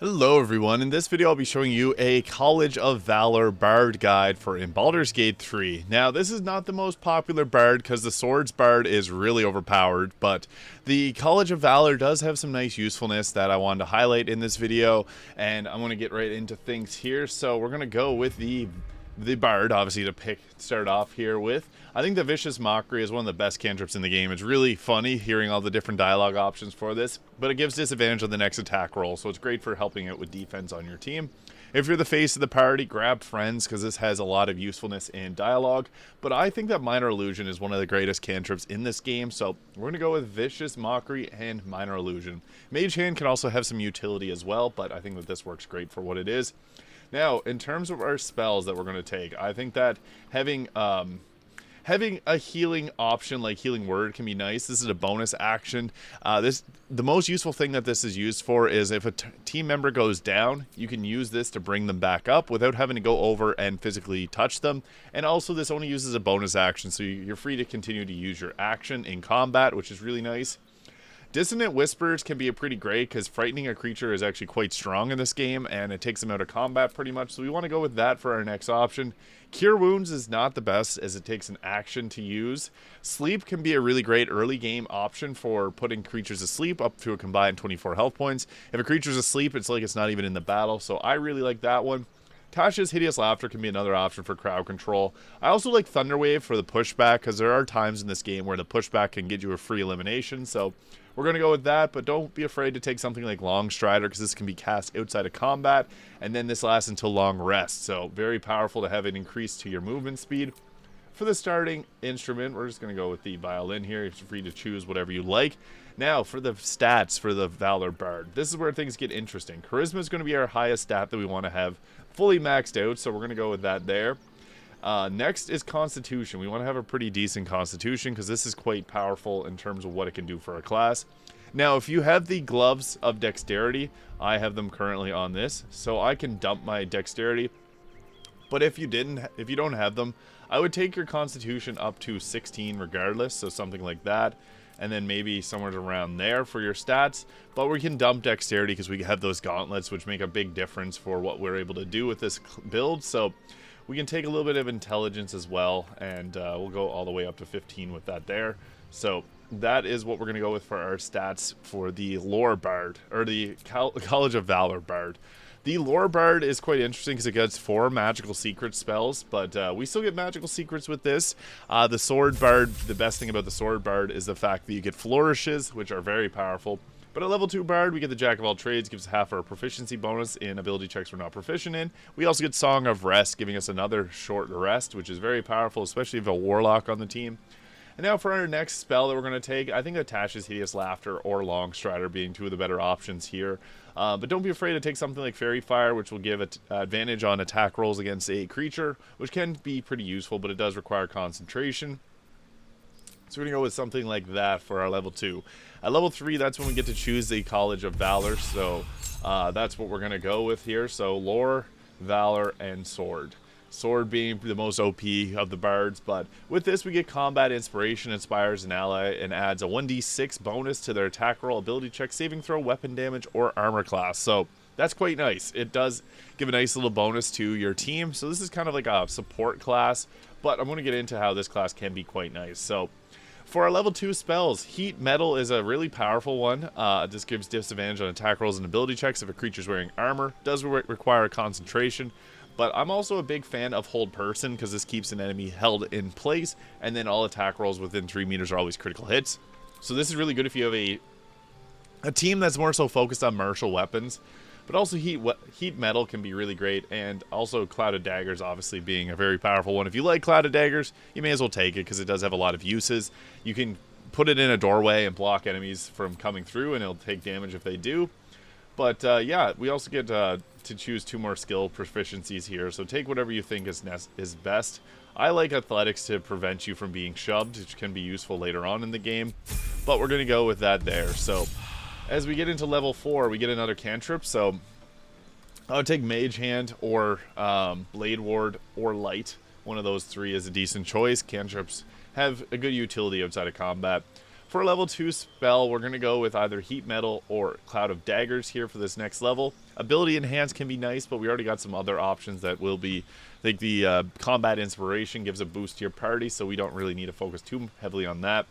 Hello everyone, in this video I'll be showing you a College of Valor Bard guide for in Baldur's Gate 3. Now this is not the most popular Bard because the Swords Bard is really overpowered, but the College of Valor does have some nice usefulness that I wanted to highlight in this video, and I'm going to get right into things here. So we're going to go with the Bard, obviously, to start off here with. I think the Vicious Mockery is one of the best cantrips in the game. It's really funny hearing all the different dialogue options for this, but it gives disadvantage on the next attack roll, so it's great for helping out with defense on your team. If you're the face of the party, grab Friends, because this has a lot of usefulness in dialogue, but I think that Minor Illusion is one of the greatest cantrips in this game, so we're going to go with Vicious Mockery and Minor Illusion. Mage Hand can also have some utility as well, but I think that this works great for what it is. Now, in terms of our spells that we're going to take, I think that having a healing option like Healing Word can be nice. This is a bonus action. The most useful thing that this is used for is if a team member goes down, you can use this to bring them back up without having to go over and physically touch them. And also, this only uses a bonus action, so you're free to continue to use your action in combat, which is really nice. Dissonant Whispers can be pretty great because frightening a creature is actually quite strong in this game, and it takes them out of combat pretty much, so we want to go with that for our next option. Cure Wounds is not the best as it takes an action to use. Sleep can be a really great early game option for putting creatures asleep up to a combined 24 health points. If a creature's asleep, it's like it's not even in the battle, so I really like that one. Tasha's Hideous Laughter can be another option for crowd control. I also like Thunderwave for the pushback because there are times in this game where the pushback can get you a free elimination, so we're going to go with that, but don't be afraid to take something like Long Strider because this can be cast outside of combat, and then this lasts until Long Rest, so very powerful to have it increase to your movement speed. For the starting instrument, we're just going to go with the violin here. You're free to choose whatever you like. Now, for the stats for the Valor Bard, this is where things get interesting. Charisma is going to be our highest stat that we want to have fully maxed out, so we're going to go with that there. Next is Constitution. We want to have a pretty decent Constitution because this is quite powerful in terms of what it can do for a class. Now, if you have the Gloves of Dexterity, I have them currently on this, so I can dump my Dexterity. But if you don't have them, I would take your Constitution up to 16 regardless, so something like that. And then maybe somewhere around there for your stats. But we can dump Dexterity because we have those gauntlets, which make a big difference for what we're able to do with this build. So we can take a little bit of Intelligence as well, and we'll go all the way up to 15 with that there. So that is what we're going to go with for our stats for the Lore Bard, or the College of Valor Bard. The Lore Bard is quite interesting because it gets 4 magical secret spells, but we still get magical secrets with this. The Sword Bard, the best thing about the Sword Bard is the fact that you get Flourishes, which are very powerful. But at level 2 Bard, we get the Jack of all trades, gives half our proficiency bonus in ability checks we're not proficient in. We also get Song of Rest, giving us another short rest, which is very powerful, especially if you have a Warlock on the team. And now for our next spell that we're going to take, I think that Tasha's Hideous Laughter or Long Strider being two of the better options here. But don't be afraid to take something like Fairy Fire, which will give it advantage on attack rolls against a creature, which can be pretty useful, but it does require concentration. So we're going to go with something like that for our level 2. At level 3, that's when we get to choose the College of Valor, so that's what we're going to go with here. So Lore, Valor, and Sword. Sword being the most OP of the bards, but with this we get Combat Inspiration, inspires an ally, and adds a 1d6 bonus to their attack roll, ability check, saving throw, weapon damage, or armor class. So that's quite nice. It does give a nice little bonus to your team, so this is kind of like a support class, but I'm going to get into how this class can be quite nice. So for our level 2 spells, Heat Metal is a really powerful one. This gives disadvantage on attack rolls and ability checks if a creature's wearing armor. Does require concentration. But I'm also a big fan of Hold Person because this keeps an enemy held in place, and then all attack rolls within 3 meters are always critical hits. So this is really good if you have a team that's more so focused on martial weapons. But also Heat Metal can be really great, and also Clouded Daggers obviously being a very powerful one. If you like Clouded Daggers, you may as well take it because it does have a lot of uses. You can put it in a doorway and block enemies from coming through, and it'll take damage if they do. But yeah, we also get to choose 2 more skill proficiencies here, so take whatever you think is best. I like Athletics to prevent you from being shoved, which can be useful later on in the game, but we're going to go with that there. So as we get into level 4, we get another cantrip, so I would take Mage Hand or Blade Ward or Light. One of those 3 is a decent choice. Cantrips have a good utility outside of combat. For a level 2 spell, we're going to go with either Heat Metal or Cloud of Daggers here for this next level. Ability Enhance can be nice, but we already got some other options that will be, like the Combat Inspiration gives a boost to your party, so we don't really need to focus too heavily on that.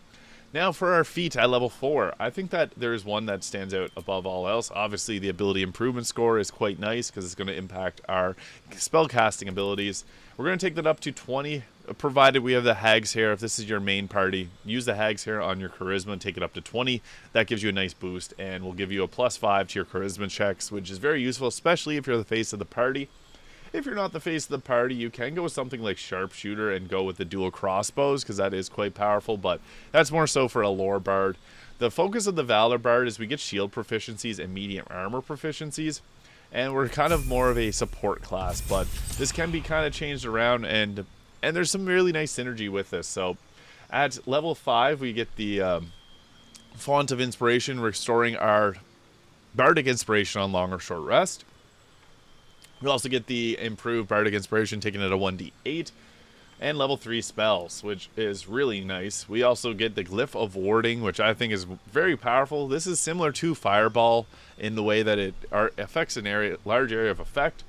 Now for our feat at level 4, I think that there is one that stands out above all else. Obviously the ability improvement score is quite nice because it's going to impact our spell casting abilities. We're going to take that up to 20, provided we have the Hag's Hair. If this is your main party, use the Hag's Hair on your charisma and take it up to 20. That gives you a nice boost and will give you a +5 to your charisma checks, which is very useful, especially if you're the face of the party. If you're not the face of the party, you can go with something like Sharpshooter and go with the dual crossbows, because that is quite powerful, but that's more so for a lore bard. The focus of the Valor bard is we get shield proficiencies and medium armor proficiencies, and we're kind of more of a support class, but this can be kind of changed around, and there's some really nice synergy with this. So at level 5, we get the Font of Inspiration, restoring our Bardic Inspiration on long or short rest. We also get the improved Bardic Inspiration, taking it a 1d8, and level 3 spells, which is really nice. We also get the Glyph of Warding, which I think is very powerful. This is similar to Fireball in the way that it affects an large area of effect,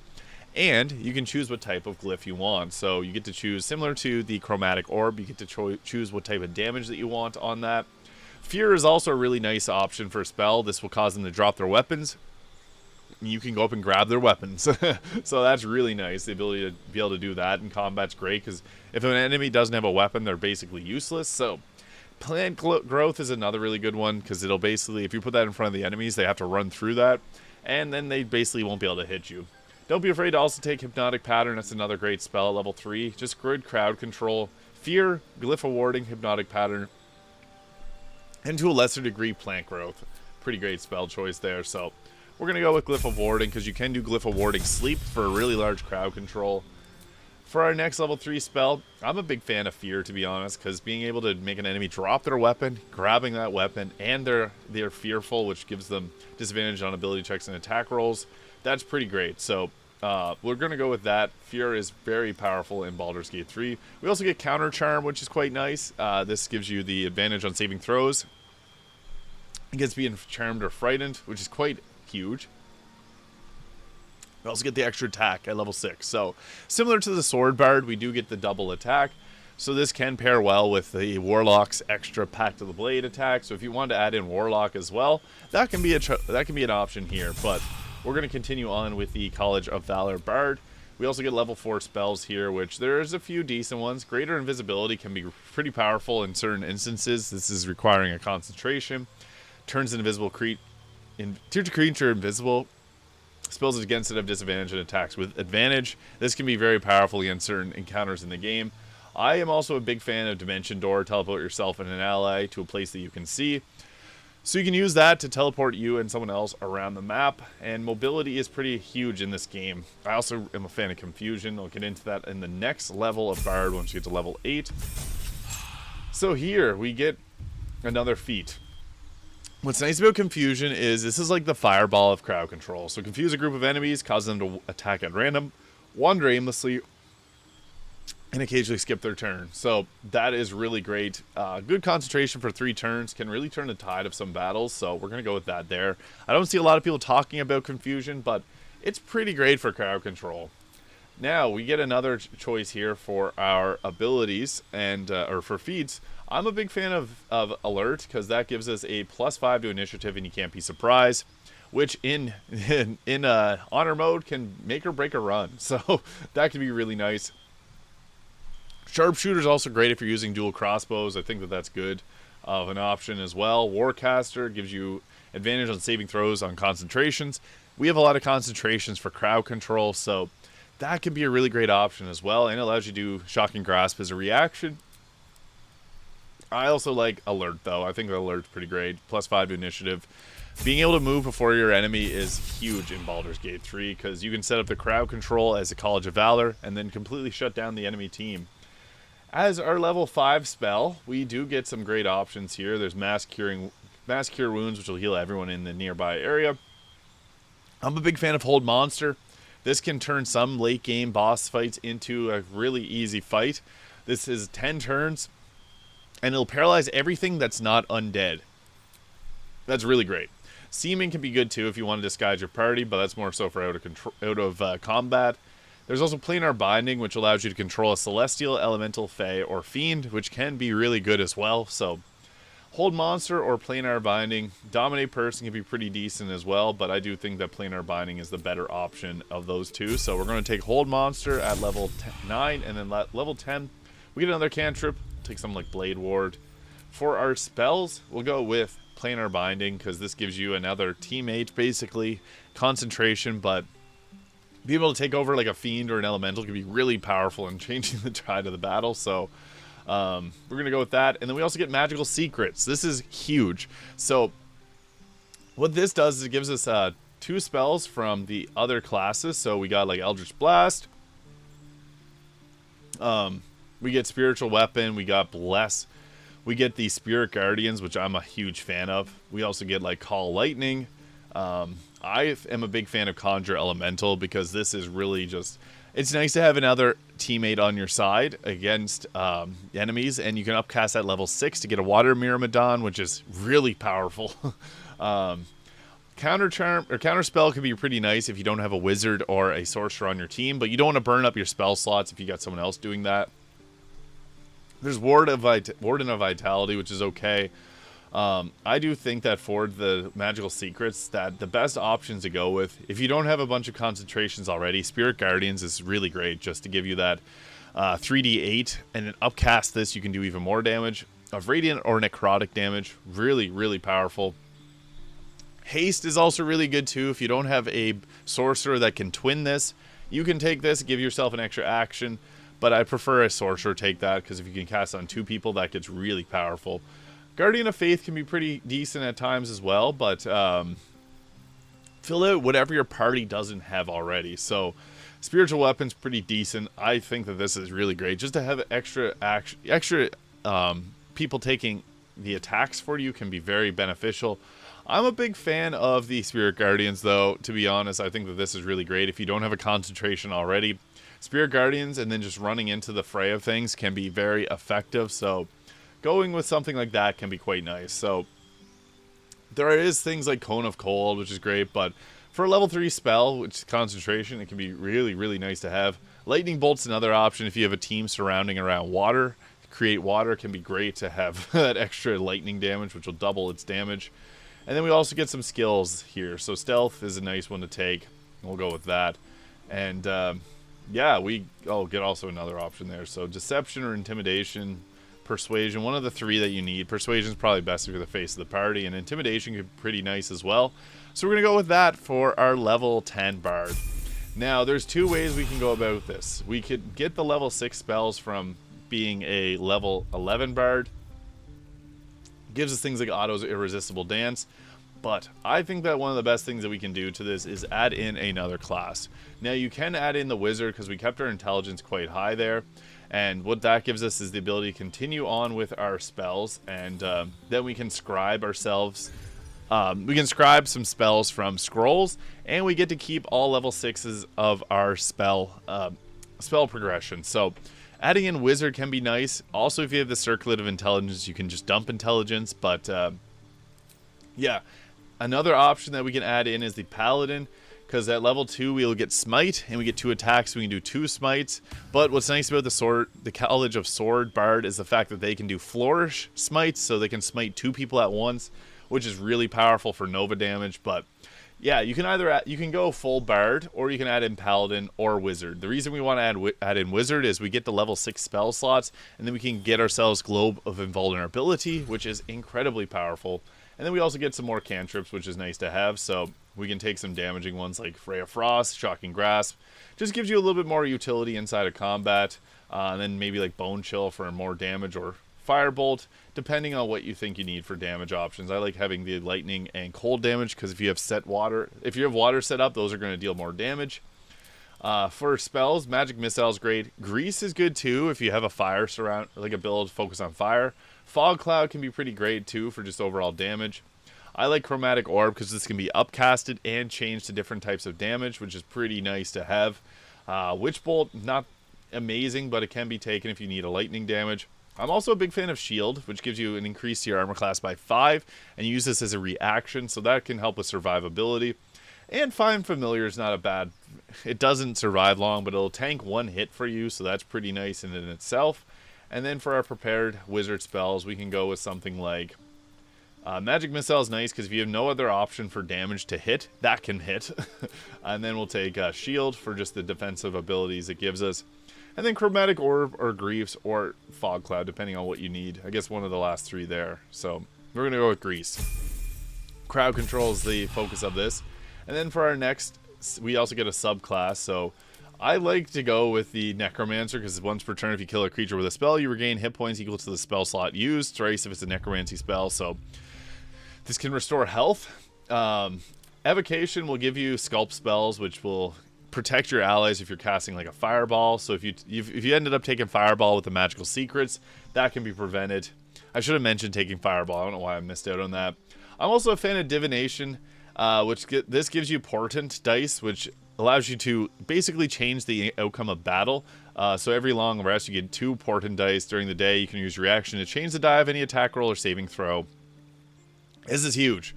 and you can choose what type of glyph you want. So you get to choose, similar to the Chromatic Orb, you get to choose what type of damage that you want on that. Fear is also a really nice option for a spell. This will cause them to drop their weapons. You can go up and grab their weapons. So that's really nice. The ability to be able to do that in combat's great, because if an enemy doesn't have a weapon, they're basically useless. So plant growth is another really good one, because it'll basically, if you put that in front of the enemies, they have to run through that, and then they basically won't be able to hit you. Don't be afraid to also take Hypnotic Pattern. That's another great spell at level 3. Just good crowd control. Fear, Glyph of Warding, Hypnotic Pattern, and to a lesser degree, plant growth. Pretty great spell choice there. So we're going to go with Glyph of Warding, because you can do Glyph of Warding Sleep for a really large crowd control. For our next level 3 spell, I'm a big fan of Fear, to be honest, because being able to make an enemy drop their weapon, grabbing that weapon, and they're fearful, which gives them disadvantage on ability checks and attack rolls, that's pretty great. So we're going to go with that. Fear is very powerful in Baldur's Gate 3. We also get Counter Charm, which is quite nice. This gives you the advantage on saving throws against being charmed or frightened, which is quite huge. We also get the extra attack at level 6. So similar to the Sword Bard, we do get the double attack. So this can pair well with the Warlock's extra Pact of the Blade attack. So if you want to add in Warlock as well, that can be an option here. But we're going to continue on with the College of Valor Bard. We also get level 4 spells here, which there's a few decent ones. Greater Invisibility can be pretty powerful in certain instances. This is requiring a concentration. Turns an invisible creature invisible. Spells against it have disadvantage and attacks with advantage. This can be very powerful against certain encounters in the game. I am also a big fan of Dimension Door. Teleport yourself and an ally to a place that you can see. So you can use that to teleport you and someone else around the map. And mobility is pretty huge in this game. I also am a fan of Confusion. I'll get into that in the next level of Bard once you get to level 8. So here we get another feat. What's nice about Confusion is this is like the Fireball of crowd control. So confuse a group of enemies, cause them to attack at random, wander aimlessly, and occasionally skip their turn. So that is really great. Good concentration for 3 turns can really turn the tide of some battles. So we're going to go with that there. I don't see a lot of people talking about Confusion, but it's pretty great for crowd control. Now we get another choice here for our abilities and or for feats. I'm a big fan of Alert, because that gives us a +5 to initiative and you can't be surprised, which in honor mode can make or break a run. So that can be really nice. Sharpshooter is also great if you're using dual crossbows. I think that that's good of an option as well. Warcaster gives you advantage on saving throws on concentrations. We have a lot of concentrations for crowd control, so that can be a really great option as well, and it allows you to do Shocking Grasp as a reaction. I also like Alert, though. I think Alert's pretty great. +5 to initiative. Being able to move before your enemy is huge in Baldur's Gate 3, because you can set up the crowd control as a College of Valor and then completely shut down the enemy team. As our level 5 spell, we do get some great options here. There's Mass Cure Wounds, which will heal everyone in the nearby area. I'm a big fan of Hold Monster. This can turn some late game boss fights into a really easy fight. This is 10 turns. and it'll paralyze everything that's not undead. That's really great. Seeming can be good too if you want to disguise your party, but that's more so for out of combat. There's also Planar Binding, which allows you to control a Celestial, Elemental, Fey, or Fiend, which can be really good as well. So Hold Monster or Planar Binding. Dominate Person can be pretty decent as well, but I do think that Planar Binding is the better option of those two. So we're going to take Hold Monster at level 9, and then level 10, we get another cantrip. Take something like Blade Ward. For our spells, we'll go with Planar Binding, because this gives you another teammate, basically. Concentration, but being able to take over like a Fiend or an Elemental can be really powerful in changing the tide of the battle. So we're going to go with that. And then we also get Magical Secrets. This is huge. So what this does is it gives us 2 spells from the other classes. So we got like Eldritch Blast. We get Spiritual Weapon. We got Bless. We get the Spirit Guardians, which I'm a huge fan of. We also get like Call Lightning. I am a big fan of Conjure Elemental, because this is really just, it's nice to have another teammate on your side against enemies, and you can upcast at level 6 to get a Water Myrmidon, which is really powerful. Counter Charm or Counter Spell can be pretty nice if you don't have a wizard or a sorcerer on your team, but you don't want to burn up your spell slots if you got someone else doing that. There's Warden of Vitality, which is okay. I do think that for the Magical Secrets, that the best options to go with, if you don't have a bunch of concentrations already, Spirit Guardians is really great, just to give you that 3d8, and then upcast this, you can do even more damage of Radiant or Necrotic damage. Really, really powerful. Haste is also really good too. If you don't have a sorcerer that can twin this, you can take this, give yourself an extra action, but I prefer a sorcerer take that, because if you can cast on 2 people, that gets really powerful. Guardian of Faith can be pretty decent at times as well, but fill out whatever your party doesn't have already. So Spiritual Weapon's pretty decent. I think that this is really great. Just to have extra people taking the attacks for you can be very beneficial. I'm a big fan of the Spirit Guardians, though, to be honest. I think that this is really great. If you don't have a concentration already, Spirit Guardians and then just running into the fray of things can be very effective. So going with something like that can be quite nice. So there is things like Cone of Cold, which is great, but for a level 3 spell, which is concentration, it can be really, really nice to have. Lightning Bolt's another option if you have a team surrounding around water. Create Water can be great to have that extra lightning damage, which will double its damage. And then we also get some skills here. So Stealth is a nice one to take. We'll go with that. And yeah, we get also another option there. So Deception or Intimidation, Persuasion, one of the 3 that you need. Persuasion is probably best if you're the face of the party, and Intimidation could be pretty nice as well. So we're going to go with that for our level 10 Bard. Now, there's 2 ways we can go about this. We could get the level 6 spells from being a level 11 Bard. Gives us things like Otto's Irresistible Dance, but I think that one of the best things that we can do to this is add in another class. Now, you can add in the Wizard, because we kept our intelligence quite high there. And what that gives us is the ability to continue on with our spells, and then we can scribe ourselves. We can scribe some spells from scrolls, and we get to keep all level 6s of our spell progression. So adding in Wizard can be nice. Also, if you have the Circlet of Intelligence, you can just dump Intelligence. But yeah, another option that we can add in is the Paladin, because at level 2 we'll get Smite, and we get 2 attacks, so we can do 2 smites. But what's nice about the College of Sword Bard is the fact that they can do Flourish smites, so they can smite 2 people at once, which is really powerful for Nova damage. But yeah, you can either you can go full Bard, or you can add in Paladin or Wizard. The reason we want to add in Wizard is we get the level 6 spell slots, and then we can get ourselves Globe of Invulnerability, which is incredibly powerful. And then we also get some more cantrips, which is nice to have. So we can take some damaging ones like Freya Frost, Shocking Grasp. Just gives you a little bit more utility inside of combat. And then maybe like Bone Chill for more damage, or Firebolt, depending on what you think you need for damage options. I like having the lightning and cold damage, because if you have water set up, those are going to deal more damage. For spells, Magic Missile is great. Grease is good too if you have a fire surround, like a build focus on fire. Fog Cloud can be pretty great too for just overall damage. I like Chromatic Orb because this can be upcasted and changed to different types of damage, which is pretty nice to have. Witch Bolt, not amazing, but it can be taken if you need a lightning damage. I'm also a big fan of Shield, which gives you an increase to your armor class by 5, and you use this as a reaction, so that can help with survivability. And Find Familiar is not a bad... It doesn't survive long, but it'll tank 1 hit for you, so that's pretty nice in itself. And then for our prepared wizard spells, we can go with something like... Magic Missile is nice because if you have no other option for damage to hit, that can hit. And then we'll take Shield for just the defensive abilities it gives us. And then Chromatic Orb or Greaves or Fog Cloud, depending on what you need. I guess one of the last 3 there. So we're going to go with Grease. Crowd Control is the focus of this. And then for our next, we also get a subclass. So I like to go with the Necromancer because once per turn, if you kill a creature with a spell, you regain hit points equal to the spell slot used. Thrice if it's a Necromancy spell. So this can restore health. Evocation will give you Sculpt spells, which will protect your allies if you're casting like a Fireball. So if you ended up taking Fireball with the Magical Secrets, that can be prevented. I should have mentioned taking Fireball. I don't know why I missed out on that. I'm also a fan of Divination, this gives you Portent dice, which allows you to basically change the outcome of battle. So every long rest, you get 2 Portent dice during the day. You can use reaction to change the die of any attack roll or saving throw. This is huge.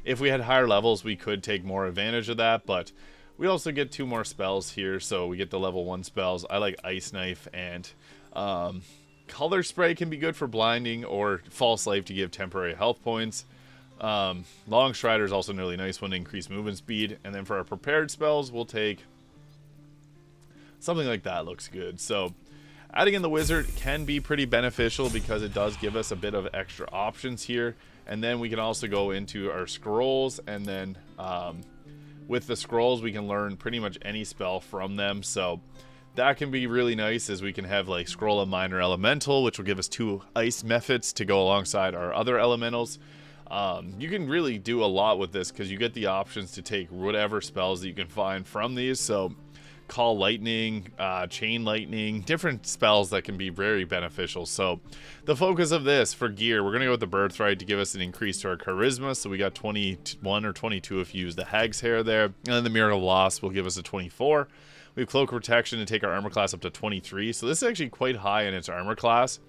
If we had higher levels, we could take more advantage of that, but we also get 2 more spells here, so we get the level 1 spells. I like Ice Knife, and Color Spray can be good for blinding, or False Life to give temporary health points. Long Strider is also a really nice one to increase movement speed, and then for our prepared spells, we'll take something like that. Looks good. So adding in the Wizard can be pretty beneficial because it does give us a bit of extra options here. And then we can also go into our scrolls, and then with the scrolls we can learn pretty much any spell from them. So that can be really nice, as we can have like Scroll of Minor Elemental, which will give us 2 ice methods to go alongside our other elementals. You can really do a lot with this because you get the options to take whatever spells that you can find from these. So Call Lightning, Chain Lightning, different spells that can be very beneficial. So the focus of this for gear, we're going to go with the Birthright to give us an increase to our Charisma. So we got 21 or 22 if you use the Hag's Hair there. And then the Mirror of Loss will give us a 24. We have Cloak of Protection to take our armor class up to 23. So this is actually quite high in its armor class.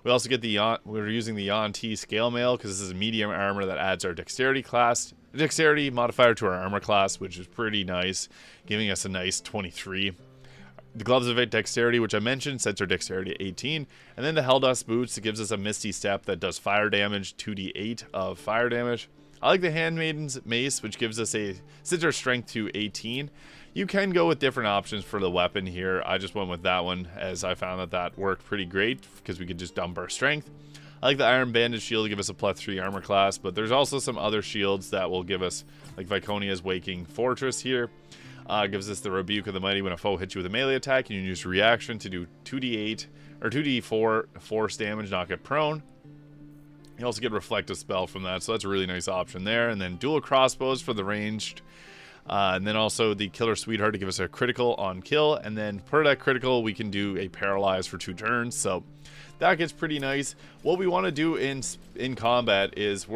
We also get we're using the Yon T Scale Mail because this is a medium armor that adds our dexterity modifier to our armor class, which is pretty nice, giving us a nice 23. The Gloves of Dexterity, which I mentioned, sets our dexterity at 18. And then the Helldust Boots, it gives us a Misty Step that does fire damage, 2d8 of fire damage. I like the Handmaiden's Mace, which gives us sets our strength to 18. You can go with different options for the weapon here. I just went with that one as I found that worked pretty great because we could just dump our strength. I like the Iron Banded Shield to give us a +3 armor class, but there's also some other shields that will give us, like Viconia's Waking Fortress here. Gives us the Rebuke of the Mighty when a foe hits you with a melee attack, and you use reaction to do 2d8 or 2d4 force damage, knock it prone. You also get Reflective Spell from that, so that's a really nice option there. And then Dual Crossbows for the ranged. And then also the Killer Sweetheart to give us a critical on kill. And then per that critical, we can do a Paralyze for 2 turns. So that gets pretty nice. What we want to do in combat is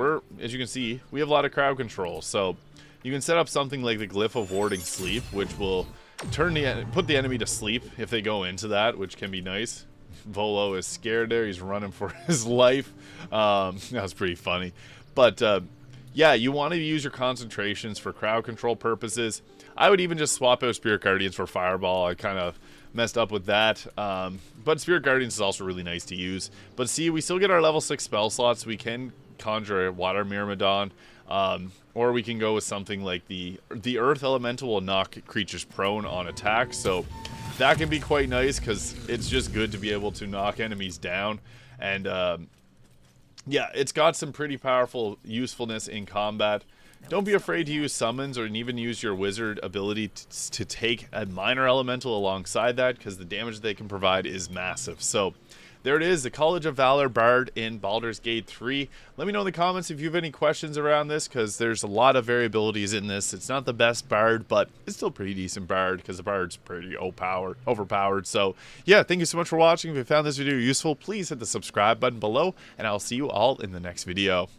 as you can see, we have a lot of crowd control. So you can set up something like the Glyph of Warding Sleep, which will put the enemy to sleep if they go into that, which can be nice. Volo is scared there. He's running for his life. That was pretty funny. But yeah, you want to use your concentrations for crowd control purposes. I would even just swap out Spirit Guardians for Fireball. I kind of messed up with that. But Spirit Guardians is also really nice to use. But see, we still get our level 6 spell slots. We can conjure a Water Myrmidon. Or we can go with something like the Earth Elemental will knock creatures prone on attack. So that can be quite nice because it's just good to be able to knock enemies down. And yeah, it's got some pretty powerful usefulness in combat. Don't be afraid to use summons or even use your wizard ability to take a minor elemental alongside that, because the damage they can provide is massive. So there it is, the College of Valor Bard in Baldur's Gate 3. Let me know in the comments if you have any questions around this, because there's a lot of variabilities in this. It's not the best Bard, but it's still pretty decent Bard, because the Bard's pretty overpowered. So yeah, thank you so much for watching. If you found this video useful, please hit the subscribe button below, and I'll see you all in the next video.